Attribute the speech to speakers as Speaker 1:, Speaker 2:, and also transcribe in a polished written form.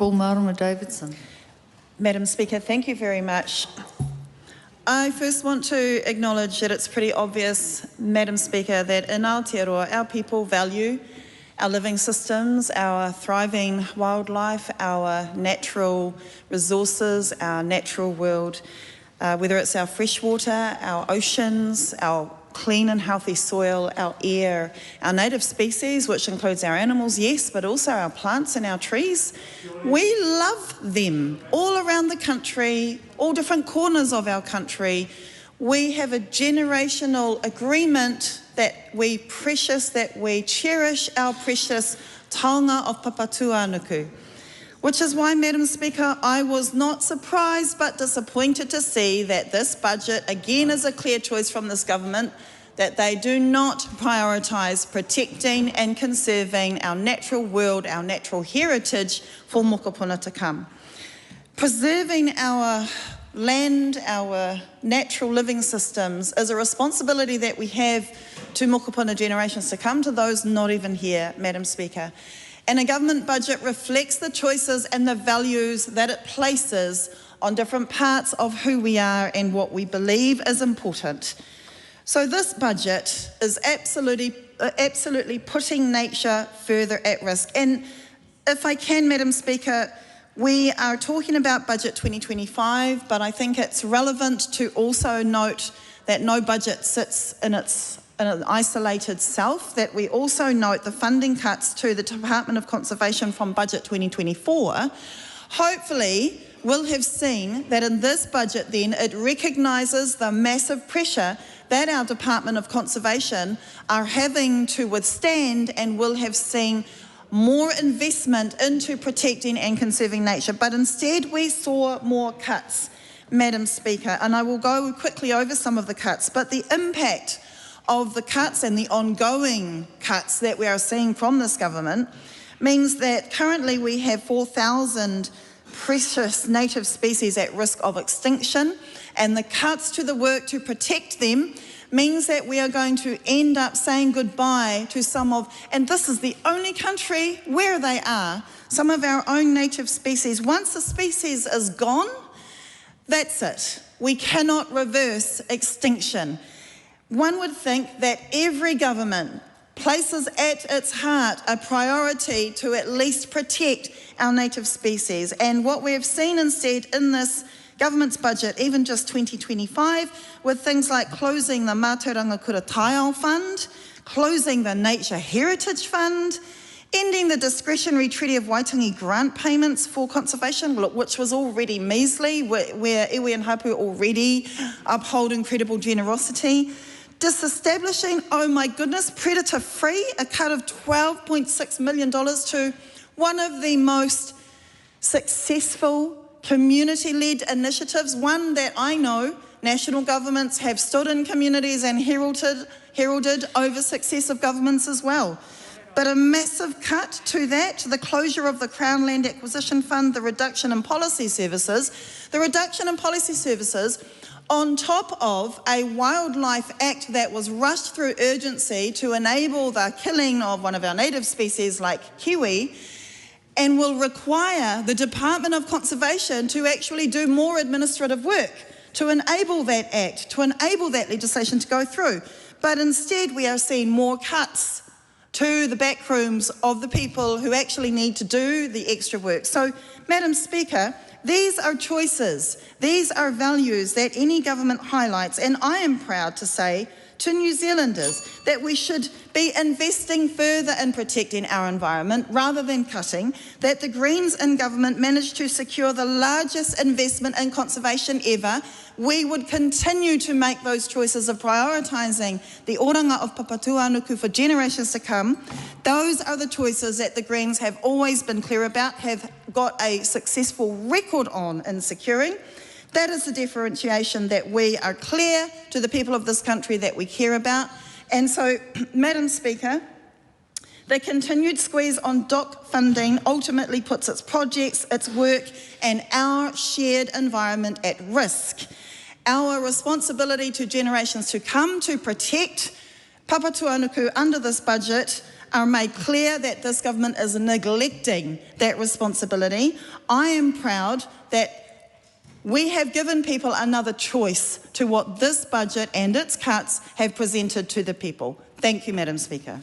Speaker 1: Honourable Marama Davidson.
Speaker 2: Madam Speaker, thank you very much. I first want to acknowledge that it's pretty obvious, Madam Speaker, that in Aotearoa our people value our living systems, our thriving wildlife, our natural resources, our natural world, whether it's our freshwater, our oceans, our clean and healthy soil, our air, our native species, which includes our animals, yes, but also our plants and our trees. We love them all around the country, all different corners of our country. We have a generational agreement that we cherish our precious taonga of Papatūānuku. Which is why, Madam Speaker, I was not surprised but disappointed to see that this budget, again, is a clear choice from this government that they do not prioritise protecting and conserving our natural world, our natural heritage for mokopuna to come. Preserving our land, our natural living systems is a responsibility that we have to mokopuna generations to come, to those not even here, Madam Speaker. And a government budget reflects the choices and the values that it places on different parts of who we are and what we believe is important. So this budget is absolutely putting nature further at risk. And if I can, Madam Speaker, we are talking about Budget 2025, but I think it's relevant to also note that no budget sits in an isolated self, that we also note the funding cuts to the Department of Conservation from Budget 2024. Hopefully, we'll have seen that in this budget then it recognises the massive pressure that our Department of Conservation are having to withstand, and will have seen more investment into protecting and conserving nature. But instead we saw more cuts, Madam Speaker, and I will go quickly over some of the cuts, but the impact of the cuts and the ongoing cuts that we are seeing from this government means that currently we have 4,000 precious native species at risk of extinction, and the cuts to the work to protect them means that we are going to end up saying goodbye to some of, and this is the only country where they are, some of our own native species. Once a species is gone, that's it. We cannot reverse extinction. One would think that every government places at its heart a priority to at least protect our native species. And what we have seen instead in this government's budget, even just 2025, with things like closing the Mātauranga Kura Taiao Fund, closing the Nature Heritage Fund, ending the discretionary Treaty of Waitangi grant payments for conservation, which was already measly, where iwi and hapu already uphold incredible generosity, disestablishing, oh my goodness, predator-free, a cut of $12.6 million to one of the most successful community-led initiatives, one that I know national governments have stood in communities and heralded over success of governments as well. But a massive cut to that, the closure of the Crown Land Acquisition Fund, the reduction in policy services, on top of a Wildlife Act that was rushed through urgency to enable the killing of one of our native species like kiwi, and will require the Department of Conservation to actually do more administrative work to enable that act, to enable that legislation to go through. But instead we are seeing more cuts to the back rooms of the people who actually need to do the extra work. So, Madam Speaker, these are choices, these are values that any government highlights, and I am proud to say to New Zealanders that we should be investing further in protecting our environment rather than cutting, that the Greens in government managed to secure the largest investment in conservation ever. We would continue to make those choices of prioritising the oranga of Papatūānuku for generations to come. Those are the choices that the Greens have always been clear about, have got a successful record on in securing. That is the differentiation that we are clear to the people of this country that we care about. And so, Madam Speaker, the continued squeeze on DOC funding ultimately puts its projects, its work, and our shared environment at risk. Our responsibility to generations to come to protect Papatūānuku under this budget are made clear that this government is neglecting that responsibility, I am proud that we have given people another choice to what this budget and its cuts have presented to the people. Thank you, Madam Speaker.